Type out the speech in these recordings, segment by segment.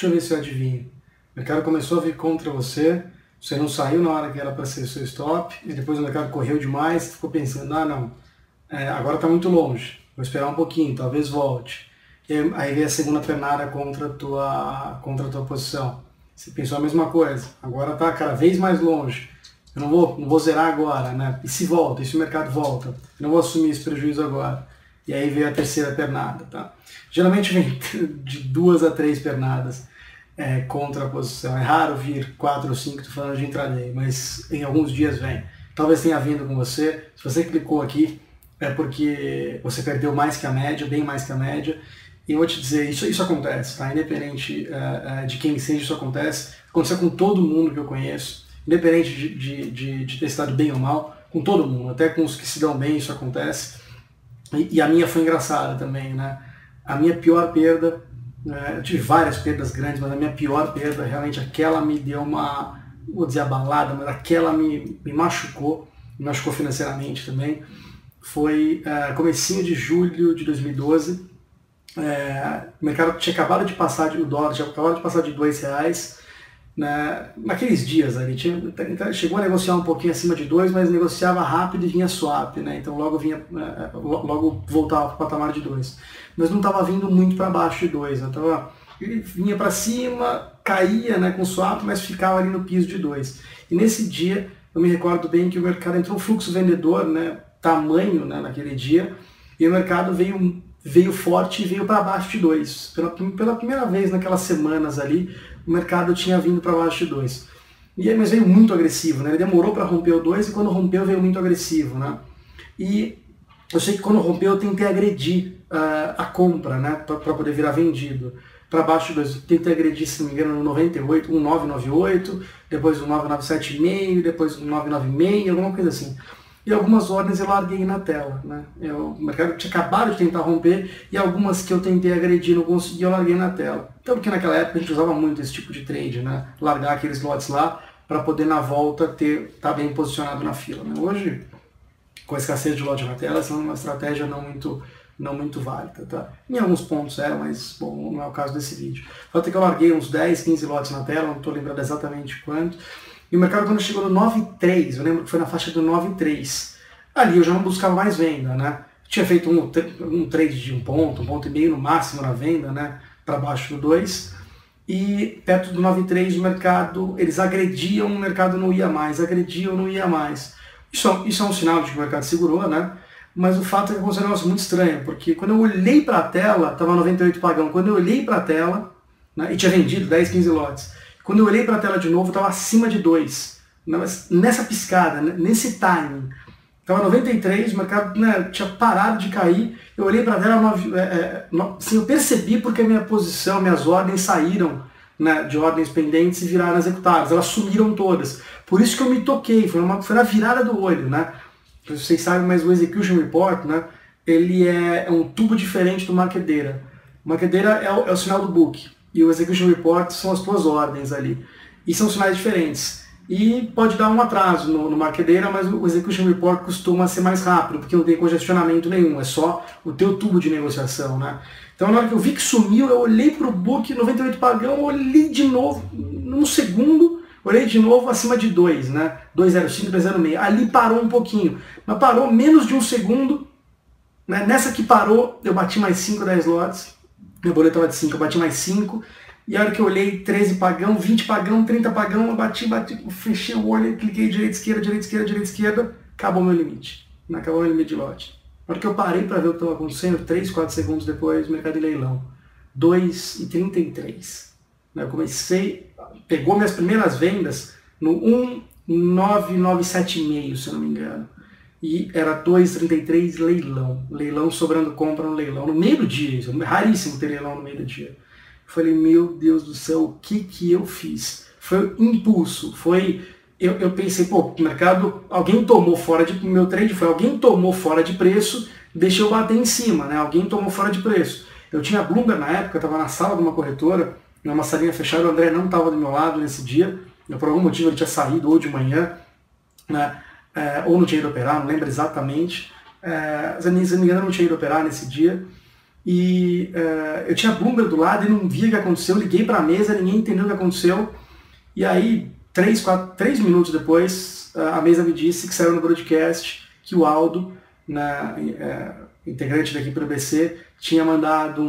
Deixa eu ver se eu adivinho. O mercado começou a vir contra você, você não saiu na hora que era para ser seu stop, e depois o mercado correu demais, você ficou pensando, ah não, agora está muito longe, vou esperar um pouquinho, talvez volte. E aí veio a segunda pernada contra a tua posição. Você pensou a mesma coisa, agora está cada vez mais longe, eu não vou zerar agora, né? E se volta, e se o mercado volta? Eu não vou assumir esse prejuízo agora. E aí veio a terceira pernada, tá? Geralmente vem de 2 a 3 pernadas contra a posição. É raro vir 4 ou 5, estou falando de intraday, mas em alguns dias vem. Talvez tenha vindo com você. Se você clicou aqui, é porque você perdeu mais que a média, bem mais que a média. E eu vou te dizer, isso acontece, tá? Independente de quem seja, isso acontece. Aconteceu com todo mundo que eu conheço. Independente de ter estado bem ou mal, com todo mundo, até com os que se dão bem isso acontece. E a minha foi engraçada também, né? A minha pior perda, eu tive várias perdas grandes, mas a minha pior perda, realmente aquela me deu uma, vou dizer abalada, mas aquela me machucou financeiramente também. Foi comecinho de julho de 2012, o mercado tinha acabado de passar, o dólar tinha acabado de passar de R$2, naqueles dias ali, chegou a negociar um pouquinho acima de 2, mas negociava rápido e vinha swap, né? Então logo voltava para o patamar de 2. Mas não estava vindo muito para baixo de 2, né? Ele vinha para cima, caía, né, com swap, mas ficava ali no piso de 2. E nesse dia, eu me recordo bem que o mercado entrou um fluxo vendedor, né, tamanho, né, naquele dia, e o mercado veio forte e veio para baixo de 2. Pela primeira vez naquelas semanas ali, o mercado tinha vindo para baixo de 2. Mas veio muito agressivo, né? Ele demorou para romper o 2 e quando rompeu veio muito agressivo, né? E eu sei que quando rompeu eu tentei agredir a compra, né? Para poder virar vendido. Para baixo de 2, eu tentei agredir, se não me engano, no 98, 1998, depois o 997,5, depois o 996, alguma coisa assim. E algumas ordens eu larguei na tela, né? O mercado tinha acabado de tentar romper e algumas que eu tentei agredir não consegui, eu larguei na tela. Então, porque naquela época a gente usava muito esse tipo de trade, né? Largar aqueles lotes lá para poder na volta estar bem posicionado na fila, né? Hoje, com a escassez de lote na tela, essa é uma estratégia não muito válida, tá? Em alguns pontos mas bom, não é o caso desse vídeo. O fato é que eu larguei uns 10, 15 lotes na tela, não estou lembrando exatamente quanto. E o mercado, quando chegou no 9,3, eu lembro que foi na faixa do 9,3, ali eu já não buscava mais venda, né? Tinha feito um trade de um ponto e meio no máximo na venda, né? Para baixo do 2. E perto do 9,3 o mercado, eles agrediam, o mercado não ia mais, agrediam, não ia mais. Isso é um sinal de que o mercado segurou, né? Mas o fato é que aconteceu um negócio muito estranho, porque quando eu olhei para a tela, estava 98 pagão, quando eu olhei para a tela, né, e tinha vendido 10, 15 lotes, quando eu olhei para a tela de novo, estava acima de 2. Nessa piscada, nesse timing. Estava 93, o mercado, né, tinha parado de cair. Eu olhei para a tela, assim, eu percebi porque a minha posição, minhas ordens saíram, né, de ordens pendentes e viraram executadas. Elas sumiram todas. Por isso que eu me toquei, foi na virada do olho, né? Vocês sabem, mas o Execution Report, né, ele é um tubo diferente do Market Data. O Market Data é o sinal do book. E o Execution Report são as tuas ordens ali. E são sinais diferentes. E pode dar um atraso no Market Data, mas o Execution Report costuma ser mais rápido, porque não tem congestionamento nenhum, é só o teu tubo de negociação, né? Então na hora que eu vi que sumiu, eu olhei para o book 98 pagão, olhei de novo, num segundo, olhei de novo acima de 2, né? 205, 206. Ali parou um pouquinho, mas parou menos de um segundo. Né? Nessa que parou, eu bati mais 5, 10 lotes. Meu boleto estava de 5, eu bati mais 5. E a hora que eu olhei, 13 pagão, 20 pagão, 30 pagão, eu bati, fechei o olho, cliquei direita, esquerda, acabou meu limite. Acabou meu limite de lote. A hora que eu parei para ver o que estava acontecendo, 3, 4 segundos depois, mercado de leilão. 2,33. Eu comecei, pegou minhas primeiras vendas no 1,997,5, se eu não me engano. E era 2,33 leilão. Leilão sobrando compra no leilão. No meio do dia, isso é raríssimo ter leilão no meio do dia. Eu falei, meu Deus do céu, o que eu fiz? Foi impulso, eu pensei, pô, o mercado, alguém tomou fora de, meu trade foi, alguém tomou fora de preço, deixa eu bater em cima, né? Alguém tomou fora de preço. Eu tinha a Bloomberg na época, eu estava na sala de uma corretora, numa salinha fechada, o André não estava do meu lado nesse dia, por algum motivo ele tinha saído ou de manhã, né? Ou não tinha ido operar, não lembro exatamente, se não me engano não tinha ido operar nesse dia. e eu tinha a Bloomberg do lado e não via o que aconteceu, liguei para a mesa, ninguém entendeu o que aconteceu, e aí 3 minutos depois a mesa me disse que saiu no broadcast que o Aldo, integrante da equipe do BBC, tinha mandado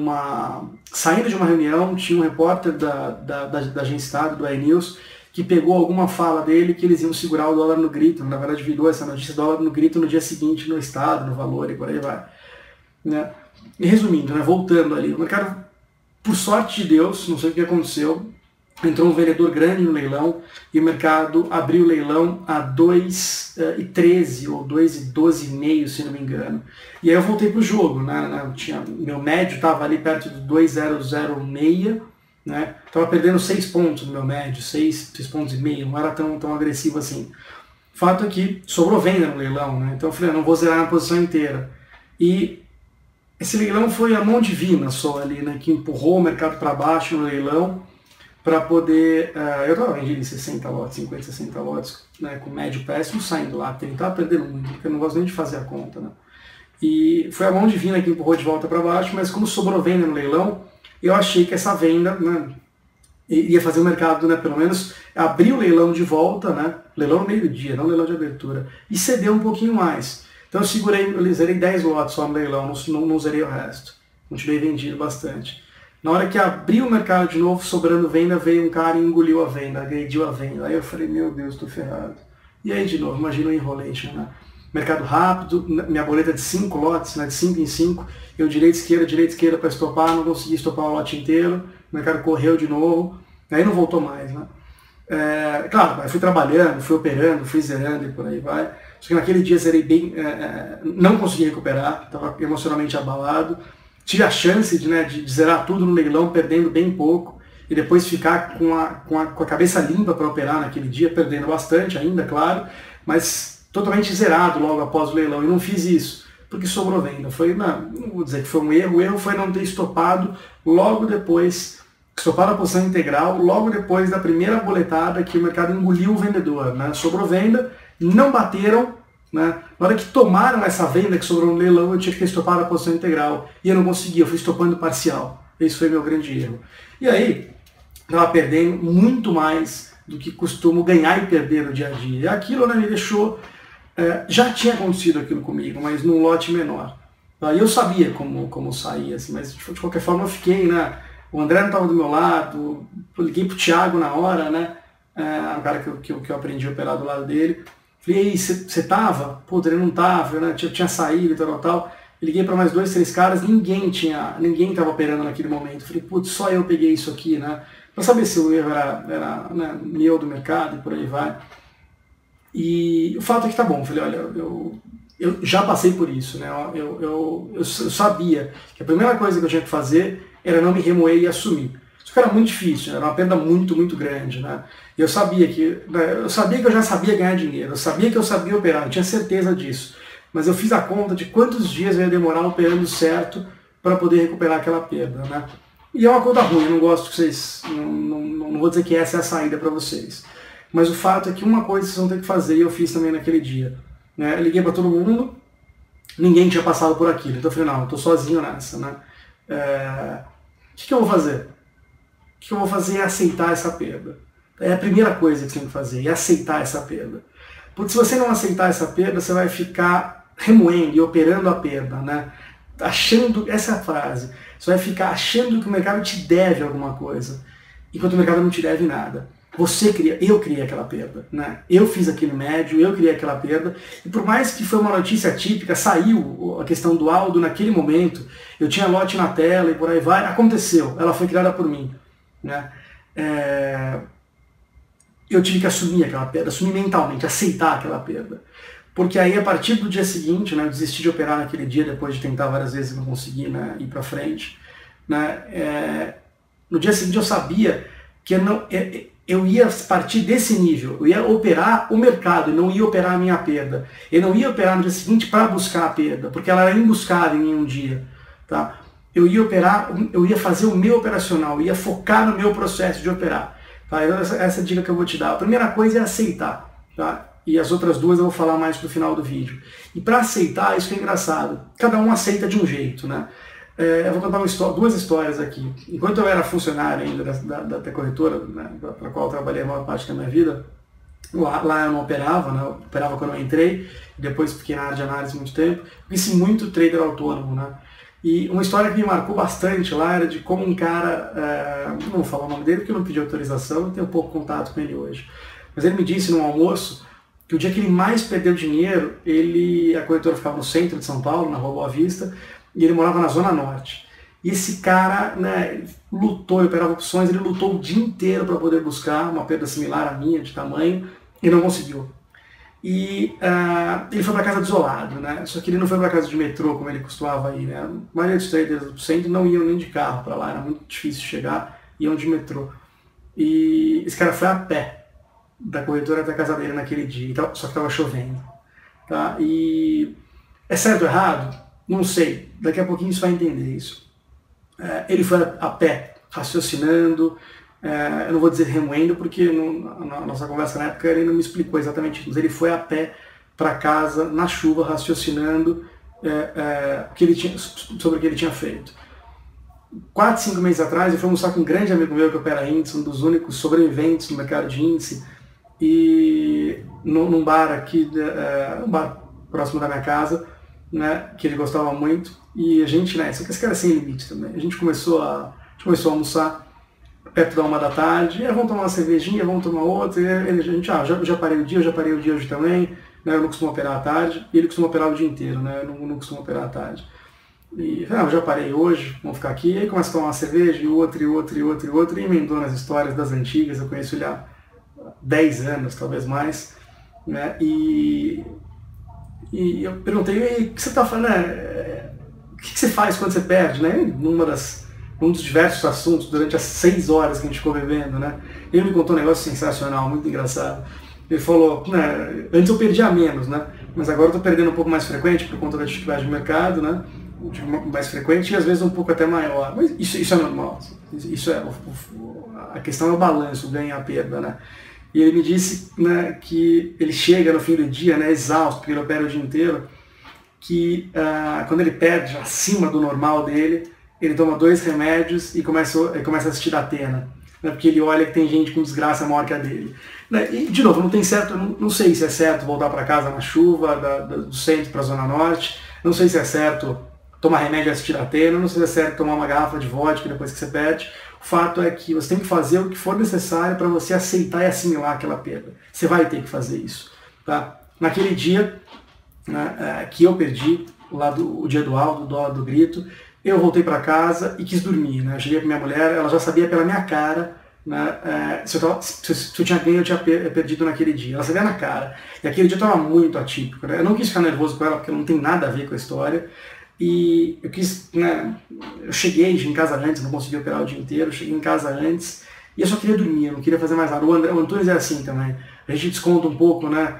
saindo de uma reunião, tinha um repórter da Agência Estado, do iNews, que pegou alguma fala dele que eles iam segurar o dólar no grito, na verdade virou essa notícia dólar no grito no dia seguinte no Estado, no Valor e por aí vai. Né? E resumindo, né, voltando ali, o mercado, por sorte de Deus, não sei o que aconteceu, entrou um vendedor grande no leilão e o mercado abriu o leilão a 2,13 ou 2,12,5, se não me engano. E aí eu voltei para o jogo, né? Meu médio estava ali perto do 2,006, né? Estava perdendo 6 pontos no meu médio, 6 pontos e meio, não era tão agressivo assim. O fato é que sobrou venda no leilão, né? Então eu falei, não vou zerar a posição inteira. E esse leilão foi a mão divina só ali, né? Que empurrou o mercado para baixo no leilão, para poder... eu estava vendendo em 60 lotes, 50, 60 lotes, né, com médio péssimo, saindo lá, porque ele estava perdendo muito, porque eu não gosto nem de fazer a conta. Né? E foi a mão divina que empurrou de volta para baixo, mas como sobrou venda no leilão, eu achei que essa venda, né, ia fazer o mercado, né, pelo menos, abrir o leilão de volta, né, leilão no meio do dia, não leilão de abertura, e ceder um pouquinho mais. Então eu zerei 10 lotes só no leilão, não zerei o resto. Continuei vendido bastante. Na hora que abriu o mercado de novo, sobrando venda, veio um cara e engoliu a venda, agrediu a venda. Aí eu falei, meu Deus, tô ferrado. E aí, de novo, imagina o enrolation, né? Mercado rápido, minha boleta de 5 lotes, né? De 5 em 5, eu direita, esquerda para estopar, não consegui estopar o lote inteiro, o mercado correu de novo, aí não voltou mais, né? Claro, eu fui trabalhando, fui operando, fui zerando e por aí vai. Só que naquele dia zerei bem, não consegui recuperar, estava emocionalmente abalado. Tive a chance de zerar tudo no leilão, perdendo bem pouco, e depois ficar com a cabeça limpa para operar naquele dia, perdendo bastante ainda, claro, mas totalmente zerado logo após o leilão. E não fiz isso, porque sobrou venda. Não vou dizer que foi um erro, o erro foi não ter estopado logo depois, estopado a posição integral, logo depois da primeira boletada que o mercado engoliu o vendedor. Né? Sobrou venda, não bateram. Né? Na hora que tomaram essa venda que sobrou no leilão, eu tinha que ter estopado a posição integral. E eu não consegui, eu fui estopando parcial. Esse foi meu grande erro. E aí, eu estava perdendo muito mais do que costumo ganhar e perder no dia a dia. E aquilo, né, me deixou... já tinha acontecido aquilo comigo, mas num lote menor. E eu sabia como sair, assim, mas de qualquer forma eu fiquei, né? O André não estava do meu lado, eu liguei pro Thiago na hora, né? Um cara que eu aprendi a operar do lado dele. Falei, e aí, você tava? Pô, ele não tava, né? Tinha saído e tal. Liguei para mais 2, 3 caras, ninguém tava operando naquele momento. Falei, putz, só eu peguei isso aqui, né? Para saber se o erro era né, meu do mercado e por aí vai. E o fato é que tá bom. Falei, olha, eu já passei por isso, né? Eu sabia que a primeira coisa que eu tinha que fazer era não me remoer e assumir. Isso era muito difícil, era uma perda muito, muito grande, né? E eu sabia que eu já sabia ganhar dinheiro, eu sabia que eu sabia operar, eu tinha certeza disso. Mas eu fiz a conta de quantos dias eu ia demorar operando certo para poder recuperar aquela perda, né? E é uma conta ruim, eu não gosto que vocês... Não vou dizer que essa é a saída para vocês. Mas o fato é que uma coisa vocês vão ter que fazer, e eu fiz também naquele dia. Né? Eu liguei para todo mundo, ninguém tinha passado por aquilo. Então eu falei, não, eu estou sozinho nessa, né? O que eu vou fazer? O que eu vou fazer é aceitar essa perda. É a primeira coisa que você tem que fazer, é aceitar essa perda. Porque se você não aceitar essa perda, você vai ficar remoendo e operando a perda, né? Achando, essa é a frase, você vai ficar achando que o mercado te deve alguma coisa, enquanto o mercado não te deve nada. Eu criei aquela perda, né? Eu fiz aquele médio, eu criei aquela perda, e por mais que foi uma notícia típica, saiu a questão do Aldo naquele momento, eu tinha lote na tela e por aí vai, aconteceu, ela foi criada por mim, né? Eu tive que assumir aquela perda, assumir mentalmente, aceitar aquela perda. Porque aí, a partir do dia seguinte, né, eu desisti de operar naquele dia, depois de tentar várias vezes e não consegui, né, ir para frente. Né, no dia seguinte eu sabia que eu ia partir desse nível, eu ia operar o mercado, não ia operar a minha perda. Eu não ia operar no dia seguinte para buscar a perda, porque ela era imbuscável em um dia. Tá? Eu ia operar, eu ia fazer o meu operacional, eu ia focar no meu processo de operar. Tá? Essa é a dica que eu vou te dar. A primeira coisa é aceitar. Tá? E as outras duas eu vou falar mais pro final do vídeo. E para aceitar, isso que é engraçado. Cada um aceita de um jeito, né? Eu vou contar duas histórias aqui. Enquanto eu era funcionário ainda da corretora, né, para a qual eu trabalhei a maior parte da minha vida, lá eu não operava, né, eu operava quando eu entrei, depois fiquei na área de análise muito tempo, conheci muito trader autônomo, né? E uma história que me marcou bastante lá era de como um cara, não vou falar o nome dele porque eu não pedi autorização, eu tenho pouco contato com ele hoje, mas ele me disse num almoço que o dia que ele mais perdeu dinheiro, a corretora ficava no centro de São Paulo, na Rua Boa Vista, e ele morava na Zona Norte. E esse cara, né, lutou, ele operava opções, ele lutou o dia inteiro para poder buscar uma perda similar à minha, de tamanho, e não conseguiu. E ele foi para casa desolado, né? Só que ele não foi para casa de metrô, como ele costumava ir, né? A maioria dos traders do centro não iam nem de carro para lá, era muito difícil chegar, iam de metrô. E esse cara foi a pé da corretora até a casa dele naquele dia, então, só que estava chovendo. Tá? E é certo ou errado? Não sei, daqui a pouquinho você vai entender isso. Ele foi a pé, raciocinando, eu não vou dizer remoendo, porque na nossa conversa na época ele não me explicou exatamente isso, mas ele foi a pé para casa, na chuva, raciocinando sobre o que ele tinha feito. 4, 5 meses atrás, eu fui almoçar com um grande amigo meu que opera índice, um dos únicos sobreviventes no mercado de índice, e num bar aqui, um bar próximo da minha casa, né, que ele gostava muito, e a gente, né, esse cara é sem limite também, a gente começou a almoçar perto da 1 da tarde, vamos tomar uma cervejinha, vamos tomar outra, e a gente, já parei o dia, eu já parei o dia hoje também, né, eu não costumo operar à tarde, e ele costuma operar o dia inteiro, né, eu não costumo operar à tarde. E eu já parei hoje, vamos ficar aqui, e aí começa a tomar uma cerveja, e outra, e emendou nas histórias das antigas, eu conheço ele há 10 anos, talvez mais, né, e eu perguntei, o que você está falando, o que você faz quando você perde, né, num dos diversos assuntos, durante as 6 horas que a gente ficou bebendo, né, ele me contou um negócio sensacional, muito engraçado. Ele falou, né, antes eu perdia menos, né, mas agora eu estou perdendo um pouco mais frequente por conta da dificuldade do mercado, né, mais frequente e às vezes um pouco até maior, mas isso é normal, isso a questão é o balanço, o ganho e a perda, né. E ele me disse, né, que ele chega no fim do dia, né, exausto, porque ele opera o dia inteiro, que quando ele perde acima do normal dele, ele toma 2 remédios e começa a assistir da Atena, né, porque ele olha que tem gente com desgraça maior que a dele. Né, e, de novo, não tem certo, não sei se é certo voltar para casa na chuva, do centro para a Zona Norte, não sei se é certo tomar remédio e assistir da Atena, não sei se é certo tomar uma garrafa de vodka depois que você perde. O fato é que você tem que fazer o que for necessário para você aceitar e assimilar aquela perda. Você vai ter que fazer isso. Tá? Naquele dia, né, que eu perdi, o dia do Aldo, do grito, eu voltei para casa e quis dormir. Né? Eu cheguei para minha mulher, ela já sabia pela minha cara, né, se eu tinha ganho ou tinha perdido naquele dia. Ela sabia na cara. E aquele dia estava muito atípico. Né? Eu não quis ficar nervoso com ela, porque não tem nada a ver com a história. E eu quis, né, eu cheguei em casa antes, não consegui operar o dia inteiro, eu cheguei em casa antes e eu só queria dormir, eu não queria fazer mais nada. O Antunes é assim também, a gente desconta um pouco, né,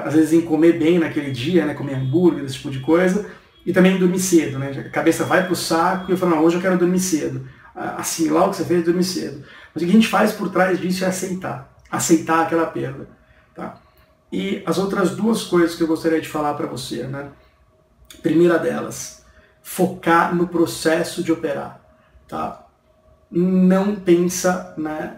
às vezes em comer bem naquele dia, né, comer hambúrguer, esse tipo de coisa, e também em dormir cedo, né, a cabeça vai pro saco e eu falo, não, hoje eu quero dormir cedo, assimilar o que você fez e dormir cedo. Mas o que a gente faz por trás disso é aceitar aquela perda. Tá? E as outras 2 coisas que eu gostaria de falar para você, né, primeira delas, focar no processo de operar, tá? Não pensa, né?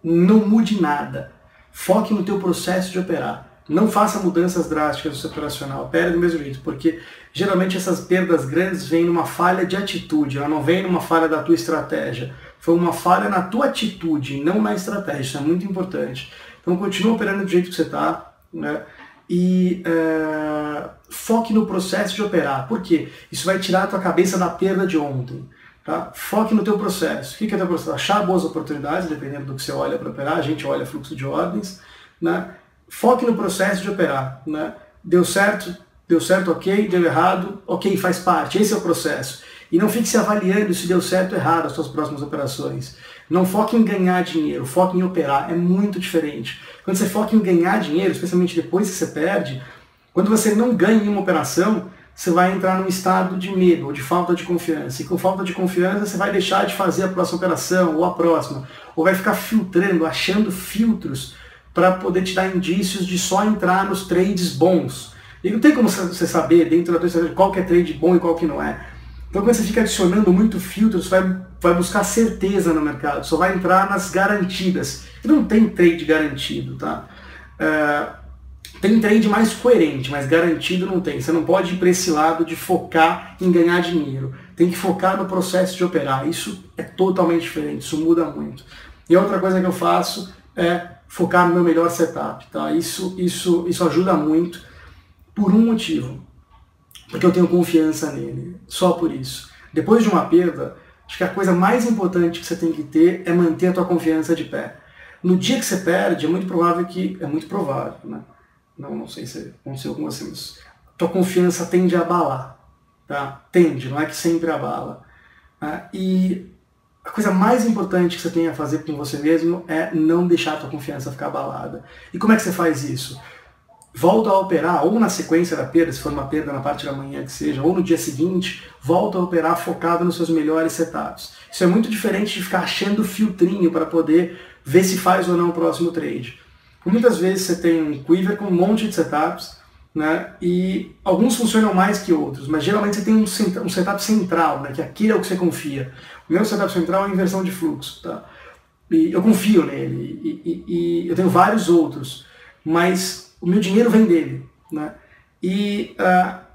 Não mude nada. Foque no teu processo de operar. Não faça mudanças drásticas no seu operacional. Opere do mesmo jeito, porque geralmente essas perdas grandes vêm numa falha de atitude, ela não vem numa falha da tua estratégia. Foi uma falha na tua atitude, não na estratégia. Isso é muito importante. Então continua operando do jeito que você está, né? E foque no processo de operar. Por quê? Isso vai tirar a tua cabeça da perda de ontem. Tá? Foque no teu processo. O que é o teu processo? Achar boas oportunidades, dependendo do que você olha para operar. A gente olha fluxo de ordens. Né? Foque no processo de operar. Né? Deu certo, ok. Deu errado, ok, faz parte. Esse é o processo. E não fique se avaliando se deu certo ou errado as suas próximas operações. Não foque em ganhar dinheiro, foque em operar. É muito diferente. Quando você foca em ganhar dinheiro, especialmente depois que você perde, quando você não ganha em uma operação, você vai entrar num estado de medo ou de falta de confiança. E com falta de confiança, você vai deixar de fazer a próxima operação ou a próxima. Ou vai ficar filtrando, achando filtros para poder te dar indícios de só entrar nos trades bons. E não tem como você saber dentro da tua estratégia qual que é trade bom e qual que não é. Então quando você fica adicionando muito filtro, você vai buscar certeza no mercado, só vai entrar nas garantidas. E não tem trade garantido, tá? Tem trade mais coerente, mas garantido não tem. Você não pode ir para esse lado de focar em ganhar dinheiro. Tem que focar no processo de operar. Isso é totalmente diferente, isso muda muito. E a outra coisa que eu faço é focar no meu melhor setup. Tá? Isso ajuda muito por um motivo. Porque eu tenho confiança nele. Só por isso. Depois de uma perda, acho que a coisa mais importante que você tem que ter é manter a tua confiança de pé. No dia que você perde, é muito provável, né? Não sei se aconteceu com você, mas tua confiança tende a abalar, tá? Tende, não é que sempre abala. E a coisa mais importante que você tem a fazer com você mesmo é não deixar a tua confiança ficar abalada. E como é que você faz isso? Volta a operar, ou na sequência da perda, se for uma perda na parte da manhã que seja, ou no dia seguinte, volta a operar focado nos seus melhores setups. Isso é muito diferente de ficar achando filtrinho para poder ver se faz ou não o próximo trade. Muitas vezes você tem um quiver com um monte de setups, né, e alguns funcionam mais que outros, mas geralmente você tem um setup central, né, que aquele é o que você confia. O meu setup central é a inversão de fluxo. Tá? E eu confio nele, e eu tenho vários outros, mas o meu dinheiro vem dele. Né? E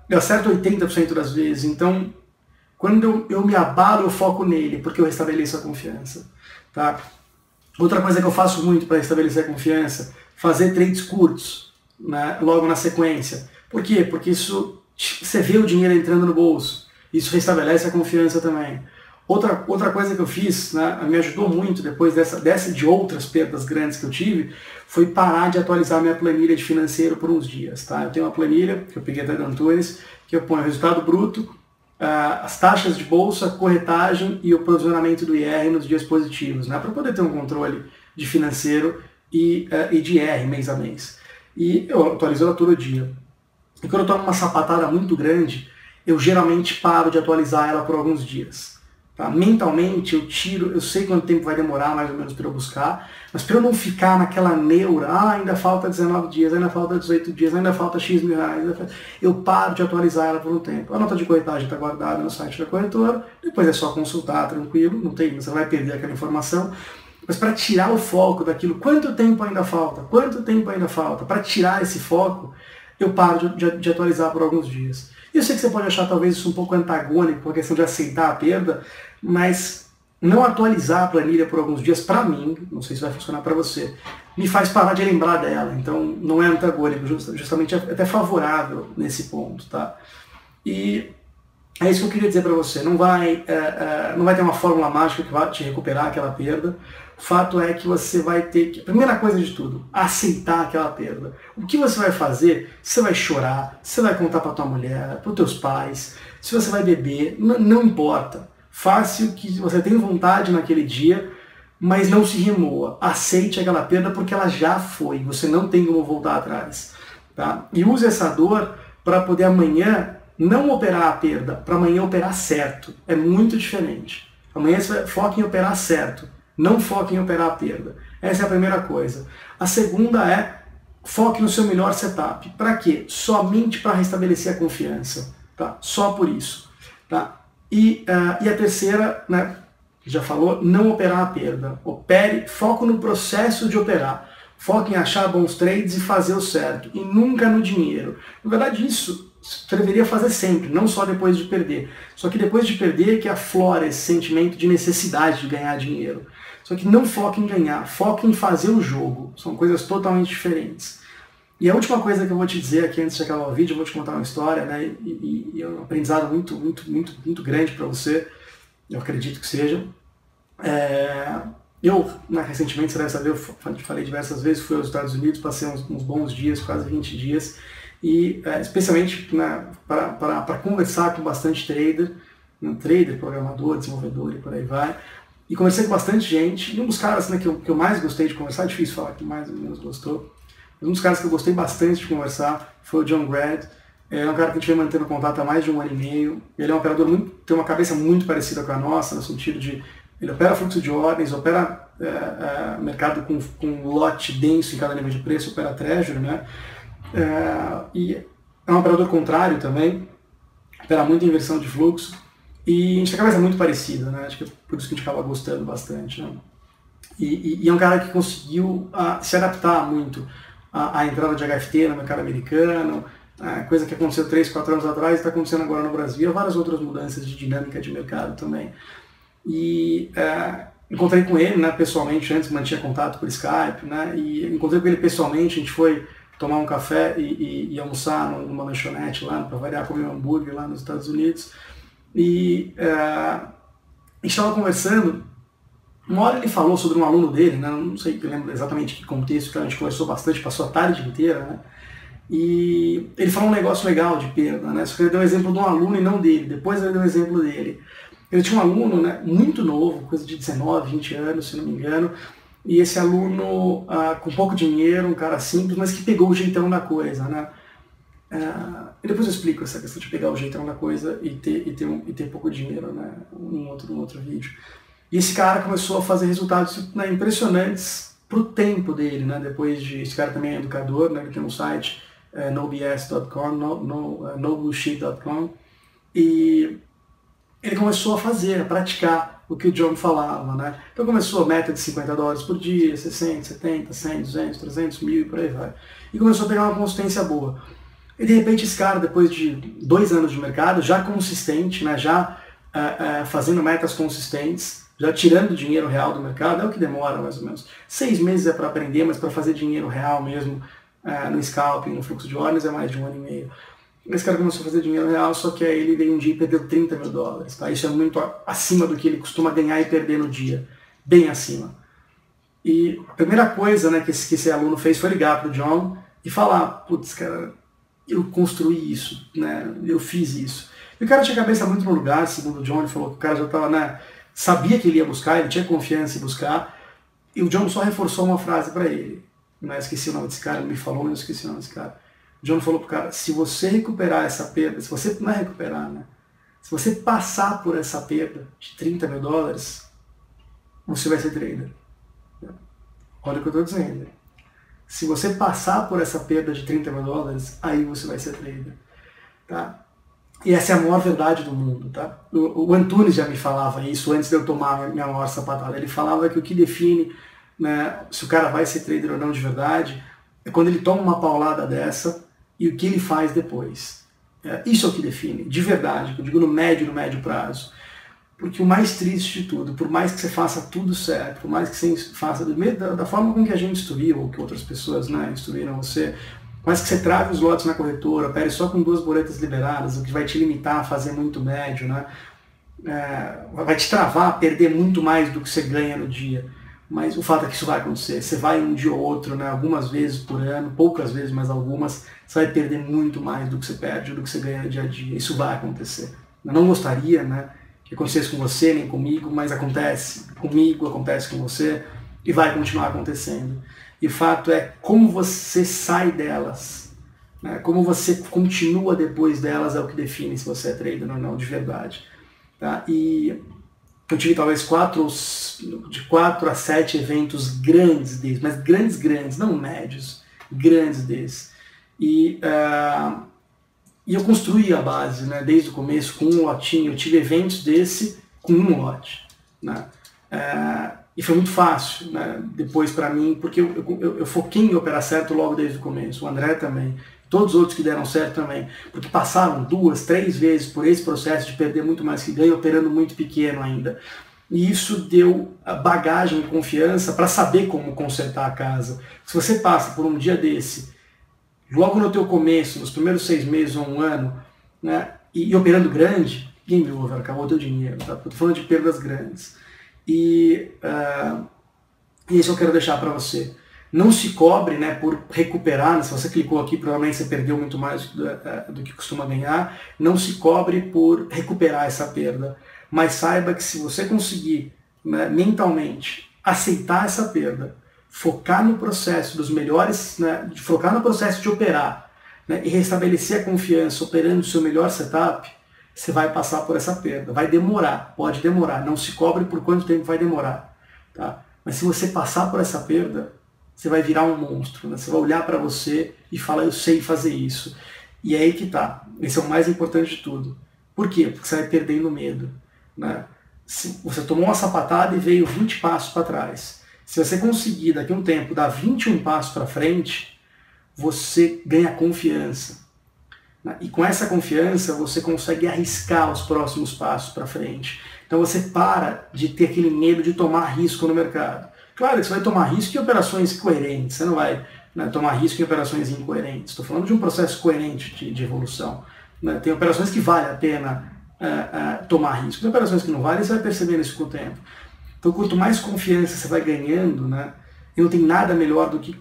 eu acerto 80% das vezes, então quando eu me abalo, eu foco nele, porque eu restabeleço a confiança. Tá? Outra coisa que eu faço muito para estabelecer a confiança, fazer trades curtos, né, logo na sequência. Por quê? Porque isso, você vê o dinheiro entrando no bolso, isso restabelece a confiança também. Outra coisa que eu fiz, né, me ajudou muito depois dessa de outras perdas grandes que eu tive, foi parar de atualizar minha planilha de financeiro por uns dias. Tá? Eu tenho uma planilha, que eu peguei até da Antunes, que eu ponho o resultado bruto, as taxas de bolsa, corretagem e o provisionamento do IR nos dias positivos, né, para poder ter um controle de financeiro e de IR mês a mês. E eu atualizo ela todo dia. E quando eu tomo uma sapatada muito grande, eu geralmente paro de atualizar ela por alguns dias. Tá? Mentalmente eu sei quanto tempo vai demorar mais ou menos para eu buscar, mas para eu não ficar naquela neura, ainda falta 19 dias, ainda falta 18 dias, ainda falta X mil reais, eu paro de atualizar ela por um tempo. A nota de corretagem está guardada no site da corretora, depois é só consultar, tranquilo, não tem, você vai perder aquela informação. Mas para tirar o foco daquilo, quanto tempo ainda falta? Quanto tempo ainda falta? Para tirar esse foco, eu paro de atualizar por alguns dias. Eu sei que você pode achar talvez isso um pouco antagônico com a questão de aceitar a perda, mas não atualizar a planilha por alguns dias, para mim, não sei se vai funcionar para você, me faz parar de lembrar dela. Então não é antagônico, justamente é até favorável nesse ponto. Tá? E é isso que eu queria dizer para você. Não vai ter uma fórmula mágica que vai te recuperar aquela perda. O fato é que você vai ter que, primeira coisa de tudo, aceitar aquela perda. O que você vai fazer? Você vai chorar, você vai contar para tua mulher, para os teus pais, se você vai beber, não importa. Faça o que você tem vontade naquele dia, mas não se remoa. Aceite aquela perda porque ela já foi, você não tem como voltar atrás. Tá? E use essa dor para poder amanhã não operar a perda, para amanhã operar certo. É muito diferente. Amanhã você foca em operar certo. Não foque em operar a perda. Essa é a primeira coisa. A segunda é, foque no seu melhor setup. Para quê? Somente para restabelecer a confiança. Tá? Só por isso. Tá? E a terceira, né, já falou, não operar a perda. Opere, foco no processo de operar. Foque em achar bons trades e fazer o certo. E nunca no dinheiro. Na verdade, isso você deveria fazer sempre, não só depois de perder. Só que depois de perder que aflora esse sentimento de necessidade de ganhar dinheiro. Só que não foque em ganhar, foque em fazer o jogo. São coisas totalmente diferentes. E a última coisa que eu vou te dizer aqui antes de acabar o vídeo, eu vou te contar uma história, né? E é um aprendizado muito grande para você, eu acredito que seja. Recentemente, você deve saber, eu falei diversas vezes, fui aos Estados Unidos, passei uns bons dias, quase 20 dias, e especialmente, né, para conversar com bastante trader, programador, desenvolvedor e por aí vai. E conversei com bastante gente, e um dos caras, né, que eu mais gostei de conversar, é difícil falar que mais ou menos gostou, mas um dos caras que eu gostei bastante de conversar foi o John Grad. Ele é um cara que a gente vem mantendo contato há mais de 1 ano e meio. Ele é um operador tem uma cabeça muito parecida com a nossa, no sentido de ele opera fluxo de ordens, opera mercado com lote denso em cada nível de preço, opera treasury, né? E é um operador contrário também, opera muito em inversão de fluxo. E a gente tem a cabeça muito parecida, né? Acho que é por isso que a gente acaba gostando bastante, né? E é um cara que conseguiu se adaptar muito à entrada de HFT no mercado americano, coisa que aconteceu 3, 4 anos atrás e está acontecendo agora no Brasil, e várias outras mudanças de dinâmica de mercado também. E encontrei com ele, né, pessoalmente, antes mantinha contato por Skype, né, e encontrei com ele pessoalmente, a gente foi tomar um café e almoçar numa lanchonete lá, para variar, comer um hambúrguer lá nos Estados Unidos. E a gente estava conversando. Uma hora ele falou sobre um aluno dele, né? Não sei, eu lembro exatamente que contexto, que a gente conversou bastante, passou a tarde inteira, né? E ele falou um negócio legal de perda, né? Só que ele deu um exemplo de um aluno e não dele. Depois ele deu um exemplo dele. Ele tinha um aluno, né, muito novo, coisa de 19, 20 anos, se não me engano, e esse aluno com pouco dinheiro, um cara simples, mas que pegou o jeitão da coisa, né? E depois eu explico essa questão de pegar o jeitão da coisa e ter pouco dinheiro, né? Num outro vídeo. E esse cara começou a fazer resultados, né, impressionantes pro tempo dele, né? Depois de... Esse cara também é educador, né? Ele tem um site, nobs.com, nobullshit.com, e ele começou a fazer, a praticar o que o John falava, né? Então começou a meta de $50 por dia, 60, 70, 100, 200, 300, 1000 e por aí vai. E começou a pegar uma consistência boa. E de repente esse cara, depois de 2 anos de mercado, já consistente, né? Já fazendo metas consistentes, já tirando dinheiro real do mercado, é o que demora mais ou menos. 6 meses é para aprender, mas para fazer dinheiro real mesmo, no scalping, no fluxo de ordens, é mais de 1 ano e meio. Esse cara começou a fazer dinheiro real, só que aí ele veio um dia e perdeu $30 mil. Tá? Isso é muito acima do que ele costuma ganhar e perder no dia. Bem acima. E a primeira coisa, né, que esse aluno fez foi ligar para o John e falar, putz, cara, eu construí isso, né, eu fiz isso. E o cara tinha a cabeça muito no lugar, segundo o John, ele falou que o cara já estava, né, sabia que ele ia buscar, ele tinha confiança em buscar, e o John só reforçou uma frase para ele. Não esqueci o nome desse cara, ele me falou, mas eu esqueci o nome desse cara. O John falou pro cara, se você recuperar essa perda, se você não é recuperar, né? Se você passar por essa perda de $30 mil, você vai ser trader. Olha o que eu estou dizendo. Se você passar por essa perda de $30 mil, aí você vai ser trader. Tá? E essa é a maior verdade do mundo. Tá? O Antunes já me falava isso antes de eu tomar minha maior sapatada. Ele falava que o que define, né, se o cara vai ser trader ou não de verdade é quando ele toma uma paulada dessa e o que ele faz depois. Isso é o que define, de verdade, eu digo no médio prazo. Porque o mais triste de tudo, por mais que você faça tudo certo, por mais que você faça da forma com que a gente instruiu, ou que outras pessoas, né, instruíram você, mas que você trave os lotes na corretora, opere só com 2 boletas liberadas, o que vai te limitar a fazer muito médio, né, vai te travar a perder muito mais do que você ganha no dia. Mas o fato é que isso vai acontecer. Você vai um dia ou outro, né, algumas vezes por ano, poucas vezes, mas algumas, você vai perder muito mais do que você perde, do que você ganha no dia a dia. Isso vai acontecer. Eu não gostaria, né, que acontecesse com você, nem comigo, mas acontece comigo, acontece com você e vai continuar acontecendo. E o fato é como você sai delas, né, como você continua depois delas é o que define se você é trader ou não de verdade. Tá? E eu tive talvez 4 a 7 eventos grandes desses, mas grandes, não médios, grandes desses. E eu construí a base, né, desde o começo com um lotinho. Eu tive eventos desse com um lote. Né? E foi muito fácil, né, depois para mim, porque eu foquei em operar certo logo desde o começo. O André também. Todos os outros que deram certo também, porque passaram 2, 3 vezes por esse processo de perder muito mais que ganho, operando muito pequeno ainda. E isso deu bagagem e confiança para saber como consertar a casa. Se você passa por um dia desse, logo no teu começo, nos primeiros 6 meses ou 1 ano, né, e operando grande, game over, acabou o teu dinheiro. Tá? Estou falando de perdas grandes. E isso eu quero deixar para você. Não se cobre, né, por recuperar, né, se você clicou aqui, provavelmente você perdeu muito mais do que costuma ganhar. Não se cobre por recuperar essa perda, mas saiba que se você conseguir, né, mentalmente aceitar essa perda, focar no processo dos melhores, né, focar no processo de operar, né, e restabelecer a confiança operando o seu melhor setup, você vai passar por essa perda. Vai demorar, pode demorar, não se cobre por quanto tempo vai demorar. Tá? Mas se você passar por essa perda, você vai virar um monstro, né? Você vai olhar para você e falar, eu sei fazer isso. E é aí que tá. Esse é o mais importante de tudo. Por quê? Porque você vai perdendo medo, né? Se você tomou uma sapatada e veio 20 passos para trás. Se você conseguir, daqui a um tempo, dar 21 passos para frente, você ganha confiança. E com essa confiança, você consegue arriscar os próximos passos para frente. Então você para de ter aquele medo de tomar risco no mercado. Claro que você vai tomar risco em operações coerentes, você não vai, né, tomar risco em operações incoerentes. Estou falando de um processo coerente de evolução. Né? Tem operações que vale a pena tomar risco. Tem operações que não valem, você vai percebendo isso com o tempo. Então quanto mais confiança você vai ganhando, né, e não tem nada melhor do que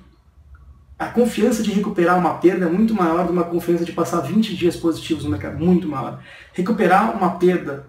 a confiança de recuperar uma perda é muito maior do que uma confiança de passar 20 dias positivos no mercado, muito maior. Recuperar uma perda,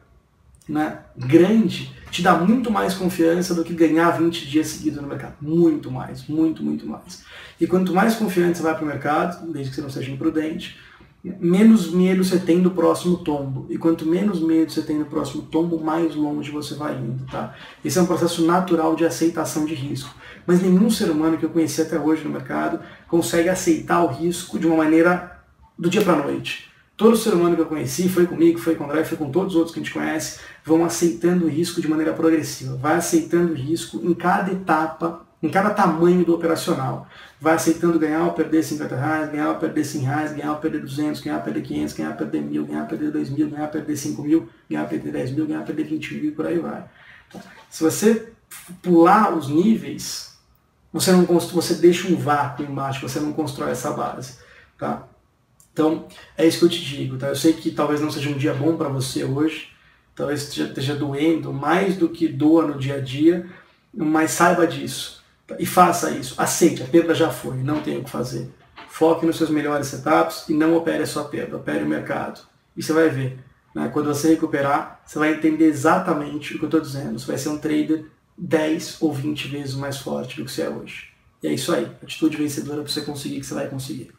né, grande te dá muito mais confiança do que ganhar 20 dias seguidos no mercado. Muito mais, muito mais. E quanto mais confiante você vai para o mercado, desde que você não seja imprudente, menos medo você tem do próximo tombo. E quanto menos medo você tem do próximo tombo, mais longe você vai indo. Tá? Esse é um processo natural de aceitação de risco. Mas nenhum ser humano que eu conheci até hoje no mercado consegue aceitar o risco de uma maneira do dia para a noite. Todo ser humano que eu conheci, foi comigo, foi com o André, foi com todos os outros que a gente conhece, vão aceitando o risco de maneira progressiva. Vai aceitando o risco em cada etapa, em cada tamanho do operacional. Vai aceitando ganhar ou perder 50 reais, ganhar ou perder 100 reais, ganhar ou perder 200, ganhar ou perder 500, ganhar ou perder 1.000, ganhar ou perder 2.000, ganhar ou perder 5.000, ganhar ou perder 10.000, ganhar ou perder 20.000 e por aí vai. Se você pular os níveis, você deixa um vácuo embaixo, você não constrói essa base. Tá? Então, é isso que eu te digo. Tá? Eu sei que talvez não seja um dia bom para você hoje, talvez esteja doendo mais do que doa no dia a dia, mas saiba disso. E faça isso. Aceite, a perda já foi, não tem o que fazer. Foque nos seus melhores setups e não opere a sua perda, opere o mercado. E você vai ver, né? Quando você recuperar, você vai entender exatamente o que eu estou dizendo. Você vai ser um trader 10 ou 20 vezes mais forte do que você é hoje. E é isso aí. Atitude vencedora para você conseguir, que você vai conseguir.